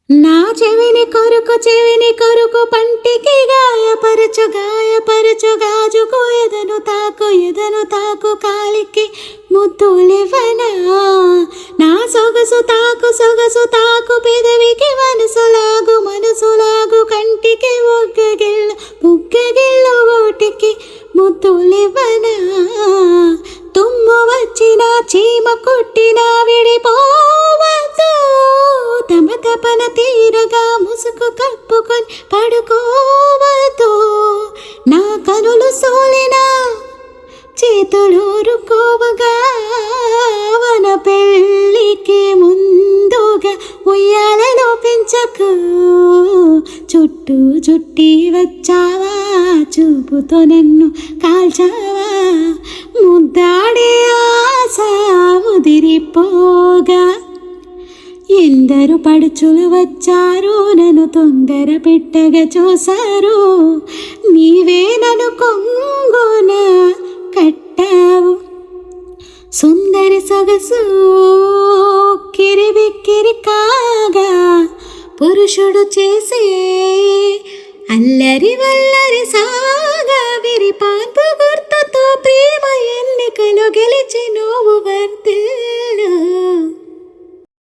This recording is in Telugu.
నా చెవిని కొరుకు పంటికి గాయపరచు గాజుకు ఎదను తాకు కాలికి ముద్దులివ్వనా. నా సొగసు తాకు పెదవికి మనసులాగు కంటికి బుగ్గగిల్లు ఓటికి ముద్దులివ్వనా. తుమ్ము వచ్చినా చీమ కొట్టినా విడిపోవద్దు, తపన తీరగా ముసుగు కప్పుకొని పడుకోవద్దు. నా కనులు సోలినా చేతులూరుకోవగా వన పెళ్ళికి ముందుగా ఉయ్యాలలో పెంచకు. చుట్టి వచ్చావా, చూపుతో నన్ను కాల్చావా. ముద్దాడే ఆశ ముదిరిపోగా ఎందరు పడుచులు వచ్చారు, నన్ను తొందర పెట్టగా చూశారు. నీవే నన్ను కొంగున కట్టావు, సుందరి సొగసు కిరిబిక్కిరి కాగా. పురుషుడు చేసే అల్లరి వల్లరి సాగా